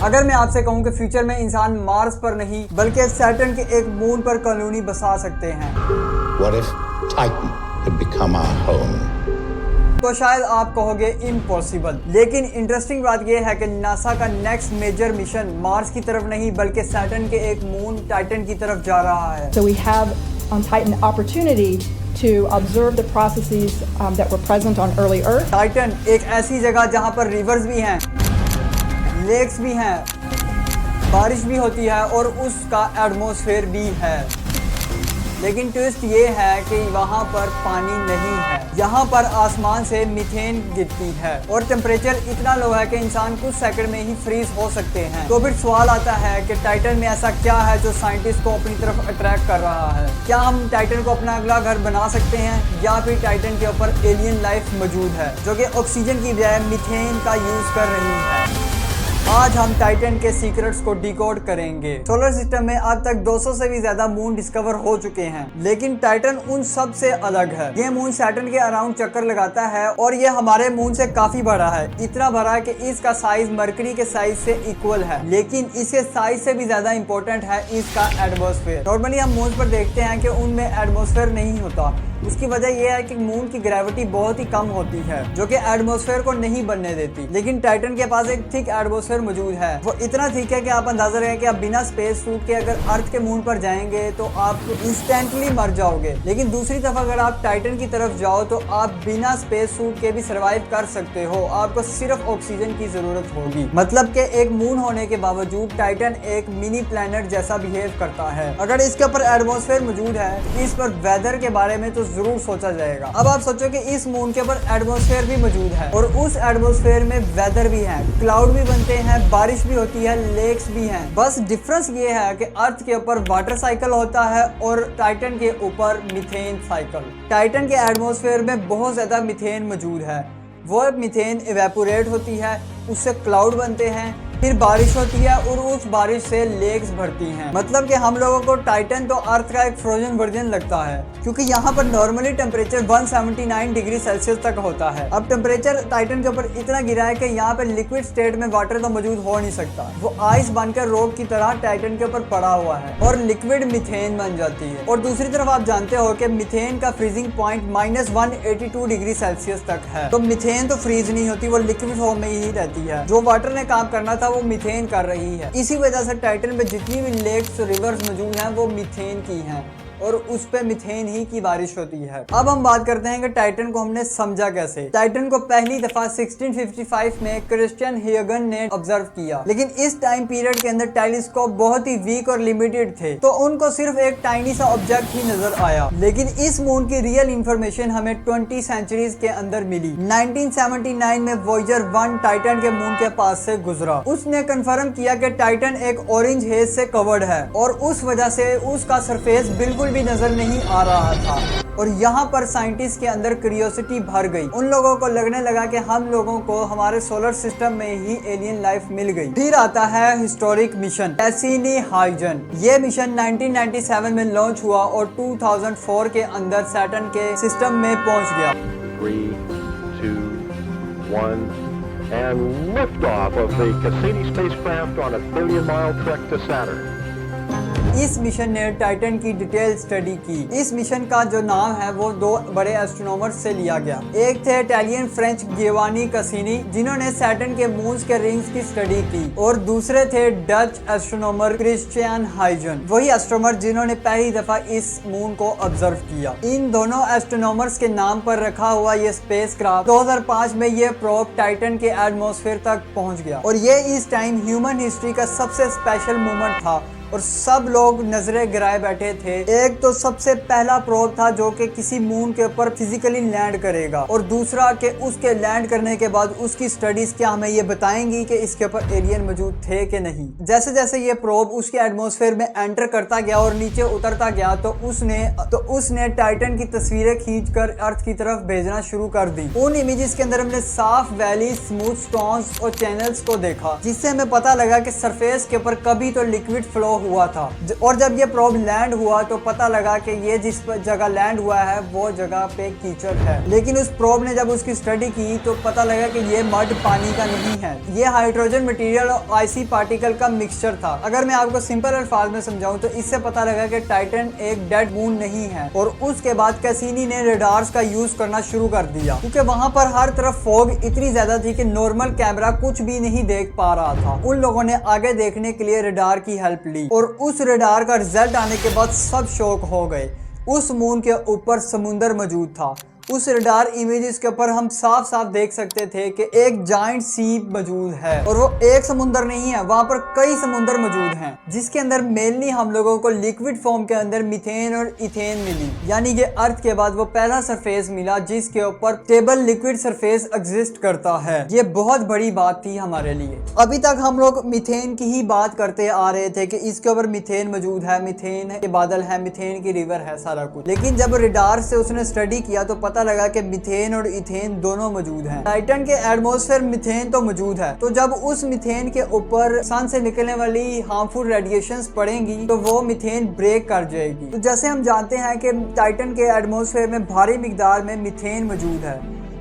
अगर मैं आपसे कहूं कि फ्यूचर में इंसान मार्स पर नहीं बल्कि सैटर्न के एक मून पर कॉलोनी बसा सकते हैं, What if Titan could become our home? तो शायद आप कहोगे इम्पॉसिबल। लेकिन इंटरेस्टिंग बात यह है कि नासा का नेक्स्ट मेजर मिशन मार्स की तरफ नहीं बल्कि सैटर्न के एक मून टाइटन की तरफ जा रहा है। So we have on Titan opportunity to observe the processes that were present on early Earth. Titan एक ऐसी जगह जहां पर रिवर्स भी हैं, लेक्स भी हैं, बारिश भी होती है और उसका एटमॉस्फेयर भी है। लेकिन ट्विस्ट ये है कि वहाँ पर पानी नहीं है, यहाँ पर आसमान से मीथेन गिरती है और टेम्परेचर इतना लो है कि इंसान कुछ सेकंड में ही फ्रीज हो सकते हैं। तो फिर सवाल आता है कि टाइटन में ऐसा क्या है जो साइंटिस्ट को अपनी तरफ अट्रैक्ट कर रहा है? क्या हम टाइटन को अपना अगला घर बना सकते हैं या फिर टाइटन के ऊपर एलियन लाइफ मौजूद है जो कि ऑक्सीजन की बजाय मीथेन का यूज कर रही है? आज हम टाइटन के सीक्रेट्स को डिकोड करेंगे। सोलर सिस्टम में अब तक 200 से भी ज्यादा मून डिस्कवर हो चुके हैं, लेकिन टाइटन उन सब से अलग है। ये मून सैटर्न के अराउंड चक्कर लगाता है और ये हमारे मून से काफी बड़ा है, इतना बड़ा है कि इसका साइज मरकरी के साइज से इक्वल है। लेकिन इसके साइज से भी ज्यादा इंपॉर्टेंट है इसका एटमॉस्फेयर। नॉर्मली हम मून पर देखते हैं कि उनमें एटमॉस्फेयर नहीं होता। उसकी वजह यह है कि मून की ग्रेविटी बहुत ही कम होती है जो कि एटमॉस्फेयर को नहीं बनने देती। लेकिन टाइटन के पास एक थिक एटमॉस्फेयर मौजूद है। वो इतना थिक है कि आप अंदाजा लगाएं कि आप बिना स्पेस सूट के अगर अर्थ के मून पर जाएंगे तो आप इंस्टेंटली मर जाओगे। लेकिन दूसरी तरफ अगर आप टाइटन की तरफ जाओ तो आप बिना स्पेस सूट के भी सर्वाइव कर सकते हो। आपको सिर्फ ऑक्सीजन की जरूरत होगी। मतलब कि एक मून होने के बावजूद टाइटन एक मिनी प्लेनेट जैसा बिहेव करता है। अगर इसके ऊपर एटमॉस्फेयर मौजूद है, इस पर वेदर के बारे में तो जरूर सोचा जाएगा। अब आप सोचो कि इस मून के ऊपर एटमॉस्फेयर भी मौजूद है और उस एटमॉस्फेयर में वेदर भी है, क्लाउड भी बनते हैं, बारिश भी होती है, लेक्स भी हैं। बस डिफरेंस ये है कि अर्थ के ऊपर वाटर साइकिल होता है और टाइटन के ऊपर मीथेन साइकिल। टाइटन के एटमॉस्फेयर में बहुत ज्यादा मीथेन मौजूद है। वो मीथेन इवेपोरेट होती है, उससे क्लाउड बनते हैं, फिर बारिश होती है और उस बारिश से लेक्स भरती हैं। मतलब कि हम लोगों को टाइटन तो अर्थ का एक फ्रोजन वर्जन लगता है, क्योंकि यहाँ पर नॉर्मली टेम्परेचर 179 डिग्री सेल्सियस तक होता है। अब टेम्परेचर टाइटन के ऊपर इतना गिरा है कि यहाँ पे लिक्विड स्टेट में वाटर तो मौजूद हो नहीं सकता। वो आइस बनकर रॉक की तरह टाइटन के ऊपर पड़ा हुआ है और लिक्विड मीथेन बन जाती है। और दूसरी तरफ आप जानते हो कि मीथेन का फ्रीजिंग पॉइंट -182 डिग्री सेल्सियस तक है। तो मीथेन तो फ्रीज नहीं होती, वो लिक्विड फॉर्म में ही रहती है। जो वाटर ने काम करना था वो मीथेन कर रही है। इसी वजह से टाइटन में जितनी भी लेक्स रिवर्स मौजूद हैं वो मीथेन की हैं और उस पे मीथेन ही की बारिश होती है। अब हम बात करते हैं कि टाइटन को हमने समझा कैसे। टाइटन को पहली दफा 1655 में क्रिश्चियन ह्यूगन ने ऑब्जर्व किया, लेकिन इस टाइम पीरियड के अंदर टेलीस्कोप बहुत ही वीक और लिमिटेड थे, तो उनको सिर्फ एक टाइनी सा ऑब्जेक्ट ही नजर आया। लेकिन इस मून की रियल इंफॉर्मेशन हमें 20 सेंचुरीज के अंदर मिली। 1979 में वॉयेजर 1 टाइटन के मून के पास से गुजरा। उसने कंफर्म किया कि टाइटन एक ऑरेंज हेज से कवर्ड है और उस वजह से उसका सरफेस बिल्कुल भी नजर नहीं आ रहा था। और यहाँ पर साइंटिस्ट के अंदर क्यूरियोसिटी भर गई। उन लोगों को लगने लगा कि हम लोगों को हमारे सोलर सिस्टम में ही एलियन लाइफ मिल गई। फिर आता है हिस्टोरिक मिशन कैसिनी हाइजन। ये मिशन 1997 में लॉन्च हुआ और 2004 के अंदर सैटर्न के सिस्टम में पहुंच गया। 3, 2, 1 and liftoff of the Cassini spacecraft on a billion-mile trek to Saturn. इस मिशन ने टाइटन की डिटेल स्टडी की। इस मिशन का जो नाम है वो दो बड़े एस्ट्रोनॉमर्स से लिया गया। एक थे इटालियन फ्रेंच गियोवानी कैसिनी, जिन्होंने सैटर्न के मून्स के रिंग्स की स्टडी की, और दूसरे थे डच एस्ट्रोनॉमर क्रिश्चियन हाइजन, वही एस्ट्रोनॉमर जिन्होंने पहली दफा इस मून को ऑब्जर्व किया। इन दोनों एस्ट्रोनॉमर्स के नाम पर रखा हुआ ये स्पेसक्राफ्ट 2005 में ये प्रोब टाइटन के एटमॉस्फेयर तक पहुंच गया और ये इस टाइम ह्यूमन हिस्ट्री का सबसे स्पेशल मोमेंट था और सब लोग नजरें गिराए बैठे थे। एक तो सबसे पहला प्रोब था जो कि किसी मून के ऊपर फिजिकली लैंड करेगा, और दूसरा कि उसके लैंड करने के बाद उसकी स्टडीज क्या हमें ये बताएंगी कि इसके ऊपर एलियन मौजूद थे कि नहीं। जैसे जैसे ये प्रोब उसके एटमॉस्फेयर में एंटर करता गया और नीचे उतरता गया तो उसने टाइटन की तस्वीरें खींचकर अर्थ की तरफ भेजना शुरू कर दी। उन इमेजेस के अंदर हमने साफ वैली, स्मूथ स्टोन्स और चैनल्स को देखा, जिससे हमें पता लगा कि सरफेस के ऊपर कभी तो लिक्विड फ्लो हुआ था। और जब ये प्रोब लैंड हुआ तो पता लगा कि ये जिस जगह लैंड हुआ है वो जगह पे कीचड़ है। लेकिन उस प्रोब ने जब उसकी स्टडी की तो पता लगा कि ये मड पानी का नहीं है, ये हाइड्रोजन मटेरियल और आइसी पार्टिकल का मिक्सचर था। अगर मैं आपको सिंपल अल्फाज में समझाऊं तो इससे पता लगा कि टाइटन एक डेड मून नहीं है। और उसके बाद कैसिनी ने रडार्स का यूज करना शुरू कर दिया, क्योंकि वहां पर हर तरफ फॉग इतनी ज्यादा थी कि नॉर्मल कैमरा कुछ भी नहीं देख पा रहा था। उन लोगों ने आगे देखने के लिए रडार की हेल्प ली और उस रडार का रिजल्ट आने के बाद सब शॉक हो गए। उस मून के ऊपर समुंदर मौजूद था। उस रडार इमेजेस के ऊपर हम साफ साफ देख सकते थे कि एक जाइंट सी मौजूद है और वो एक समुंदर नहीं है, वहां पर कई समुंदर मौजूद हैं, जिसके अंदर मेनली हम लोगों को लिक्विड फॉर्म के अंदर मीथेन और इथेन मिली। यानी कि अर्थ के बाद वो पहला सरफेस मिला जिसके ऊपर स्टेबल लिक्विड सरफेस एग्जिस्ट करता है। ये बहुत बड़ी बात थी हमारे लिए। अभी तक हम लोग मीथेन की ही बात करते आ रहे थे कि इसके ऊपर मीथेन मौजूद है, मीथेन के बादल है, मीथेन की रिवर है, सारा कुछ। लेकिन जब रडार से उसने स्टडी किया तो पता लगा कि मीथेन और इथेन दोनों मौजूद हैं। टाइटन के एटमॉस्फेयर मीथेन तो मौजूद है, तो जब उस मीथेन के ऊपर सन से निकलने वाली हार्मफुल रेडिएशंस पड़ेंगी तो वो मीथेन ब्रेक कर जाएगी। तो जैसे हम जानते हैं कि टाइटन के एटमॉस्फेयर में भारी मिकदार में मीथेन मौजूद है,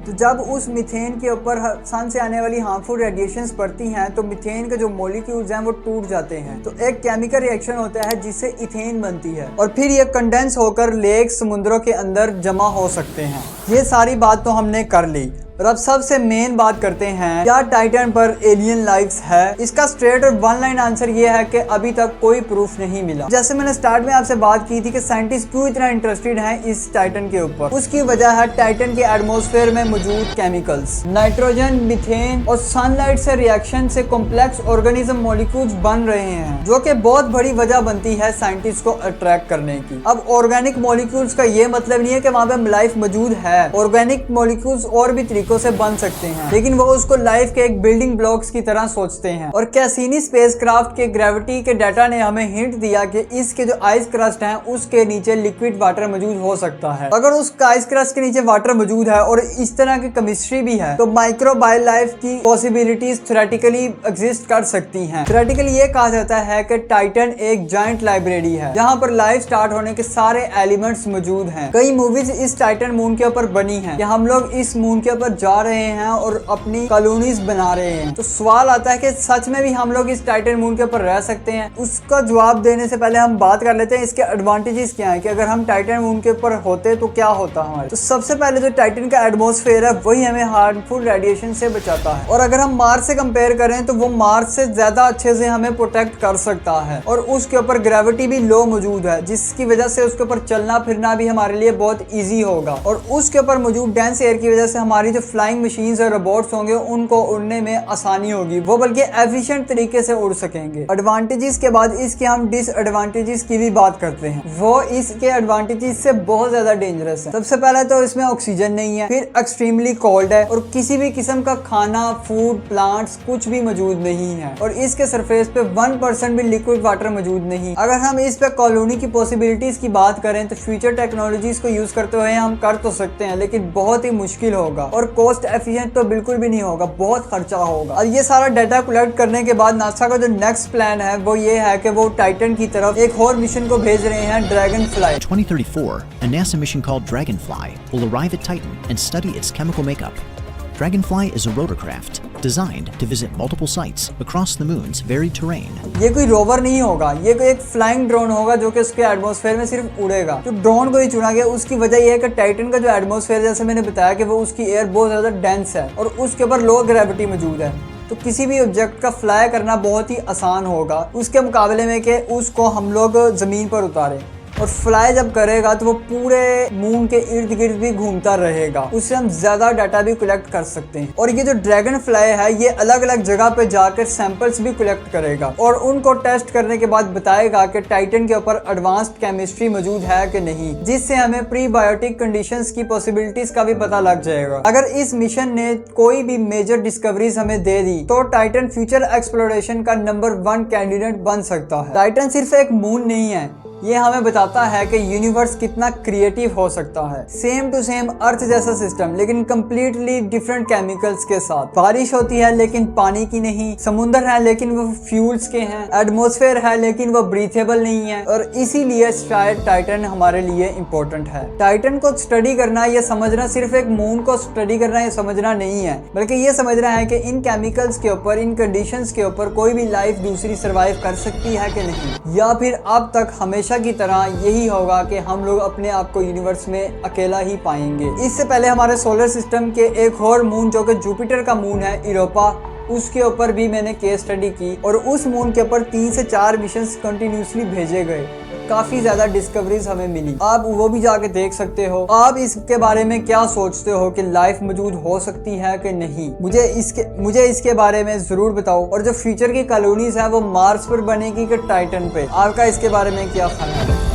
तो जब उस मीथेन के ऊपर सन से आने वाली हार्मफुल रेडिएशंस पड़ती हैं तो मीथेन के जो मॉलिक्यूल्स हैं वो टूट जाते हैं। तो एक केमिकल रिएक्शन होता है जिससे इथेन बनती है और फिर ये कंडेंस होकर लेक समुद्रों के अंदर जमा हो सकते हैं। ये सारी बात तो हमने कर ली और अब सबसे मेन बात करते हैं, क्या टाइटन पर एलियन लाइफ्स है? इसका स्ट्रेट और वन लाइन आंसर ये है कि अभी तक कोई प्रूफ नहीं मिला। जैसे मैंने स्टार्ट में आपसे बात की थी कि साइंटिस्ट क्यों इतना इंटरेस्टेड हैं इस टाइटन के ऊपर, उसकी वजह है टाइटन के एटमॉस्फेयर में मौजूद केमिकल्स। नाइट्रोजन, मीथेन और सनलाइट से रिएक्शन से कॉम्प्लेक्स ऑर्गेनिज्म मॉलिक्यूल्स बन रहे हैं, जो कि बहुत बड़ी वजह बनती है साइंटिस्ट को अट्रैक्ट करने की। अब ऑर्गेनिक मॉलिक्यूल्स का ये मतलब नहीं है कि वहां पे लाइफ मौजूद है। ऑर्गेनिक मॉलिक्यूल्स और भी से बन सकते हैं, लेकिन वो उसको लाइफ के एक बिल्डिंग ब्लॉक्स की तरह सोचते हैं। और कैसिनी स्पेसक्राफ्ट के ग्रेविटी के डाटा ने हमें हिंट दिया कि इसके जो आइस क्रस्ट है उसके नीचे लिक्विड वाटर मौजूद हो सकता है। अगर उस आइस क्रस्ट के नीचे वाटर मौजूद है और इस तरह की केमिस्ट्री भी है तो माइक्रोबायल लाइफ की पॉसिबिलिटीज थ्योरेटिकली एग्जिस्ट कर सकती हैं। थ्योरेटिकली ये कहा जाता है कि टाइटन एक जाइंट लाइब्रेरी है जहां पर लाइफ स्टार्ट होने के सारे एलिमेंट्स मौजूद हैं। कई मूवीज इस टाइटन मून के ऊपर बनी है कि हम लोग इस मून के ऊपर जा रहे हैं और अपनी कॉलोनीज बना रहे हैं। तो सवाल आता है कि सच में भी हम लोग इस टाइटन मून के ऊपर रह सकते हैं? उसका जवाब देने से पहले हम बात कर लेते हैं इसके एडवांटेजेस क्या हैं, कि अगर हम टाइटन मून के ऊपर होते तो क्या होता हमारे। तो सबसे पहले जो टाइटन का एटमॉस्फेयर है वही हमें हार्मफुल रेडिएशन से बचाता है, और अगर हम मार्स से कंपेयर करें तो वो मार्स से ज्यादा अच्छे से हमें प्रोटेक्ट कर सकता है। और उसके ऊपर ग्रेविटी भी लो मौजूद है, जिसकी वजह से उसके ऊपर चलना फिरना भी हमारे लिए बहुत ईजी होगा। और उसके ऊपर मौजूद डेंस एयर की वजह से हमारी जो फ्लाइंग मशीन्स और रोबोट्स होंगे उनको उड़ने में आसानी होगी, वो बल्कि एफिशिएंट तरीके से उड़ सकेंगे। एडवांटेजेस के बाद इसके हम डिसएडवांटेजेस की भी बात करते हैं। वो इसके एडवांटेजेस से बहुत ज्यादा डेंजरस है। सबसे पहले तो इसमें ऑक्सीजन नहीं है, फिर एक्सट्रीमली कोल्ड है और किसी भी किस्म का खाना, फूड, प्लांट्स कुछ भी मौजूद नहीं है। और इसके सरफेस पे 1% भी लिक्विड वाटर मौजूद नहीं। अगर हम इस पे कॉलोनी की पॉसिबिलिटीज की बात करें तो फ्यूचर टेक्नोलॉजीज को यूज करते हुए हम कर तो सकते हैं, लेकिन बहुत ही मुश्किल होगा और कॉस्ट एफिशिएंट तो बिल्कुल भी नहीं होगा, बहुत खर्चा होगा। और ये सारा डाटा कलेक्ट करने के बाद नासा का जो नेक्स्ट प्लान है वो ये है कि वो टाइटन की तरफ एक और मिशन को भेज रहे हैं, dragon fly. 2034, a NASA mission called Dragonfly will arrive at Titan and study its chemical makeup. Dragonfly is a rotorcraft designed to visit multiple sites across the moon's varied terrain. ये कोई rover नहीं होगा, ये कोई एक flying drone होगा जो कि उसके एटमॉस्फेयर में सिर्फ उड़ेगा। तो ड्रोन को ही चुना गया, उसकी वजह यह है कि टाइटन का जो एटमॉस्फेयर, जैसे मैंने बताया कि वो उसकी एयर बहुत ज्यादा डेंस है और उसके ऊपर लो ग्रेविटी मौजूद है, तो किसी भी ऑब्जेक्ट का फ्लाई करना बहुत ही आसान होगा उसके मुकाबले में कि उसको हम लोग जमीन पर उतारें। और फ्लाई जब करेगा तो वो पूरे मून के इर्द गिर्द भी घूमता रहेगा, उससे हम ज्यादा डाटा भी कलेक्ट कर सकते हैं। और ये जो ड्रैगन फ्लाई है ये अलग अलग जगह पे जाकर सैंपल्स भी कलेक्ट करेगा और उनको टेस्ट करने के बाद बताएगा कि टाइटन के ऊपर एडवांस्ड केमिस्ट्री मौजूद है कि नहीं, जिससे हमें प्रीबायोटिक कंडीशंस की पॉसिबिलिटीज का भी पता लग जाएगा। अगर इस मिशन ने कोई भी मेजर डिस्कवरीज हमें दे दी तो टाइटन फ्यूचर एक्सप्लोरेशन का नंबर 1 कैंडिडेट बन सकता है। टाइटन सिर्फ एक मून नहीं है, ये हमें बताता है कि यूनिवर्स कितना क्रिएटिव हो सकता है। सेम टू सेम अर्थ जैसा सिस्टम लेकिन कंप्लीटली डिफरेंट केमिकल्स के साथ। बारिश होती है लेकिन पानी की नहीं, समुंदर है लेकिन वो फ्यूल्स के हैं, एटमॉस्फेयर है लेकिन वो ब्रीथेबल नहीं है, और इसीलिए शायद टाइटन हमारे लिए इम्पोर्टेंट है। टाइटन को स्टडी करना, ये समझना, सिर्फ एक मून को स्टडी करना ये समझना नहीं है, बल्कि ये समझना है कि इन केमिकल्स के ऊपर, इन कंडीशंस के ऊपर कोई भी लाइफ दूसरी सर्वाइव कर सकती है कि नहीं, या फिर अब तक हमेशा की तरह यही होगा कि हम लोग अपने आप को यूनिवर्स में अकेला ही पाएंगे। इससे पहले हमारे सोलर सिस्टम के एक और मून जो कि जुपिटर का मून है, यूरोपा, उसके ऊपर भी मैंने केस स्टडी की और उस मून के ऊपर 3 से 4 मिशंस कंटिन्यूसली भेजे गए। काफी ज्यादा डिस्कवरीज हमें मिली। आप वो भी जाके देख सकते हो। आप इसके बारे में क्या सोचते हो कि लाइफ मौजूद हो सकती है कि नहीं? मुझे इसके बारे में जरूर बताओ। और जो फ्यूचर की कॉलोनीज है वो मार्स पर बनेगी कि टाइटन पे? आपका इसके बारे में क्या ख्याल है?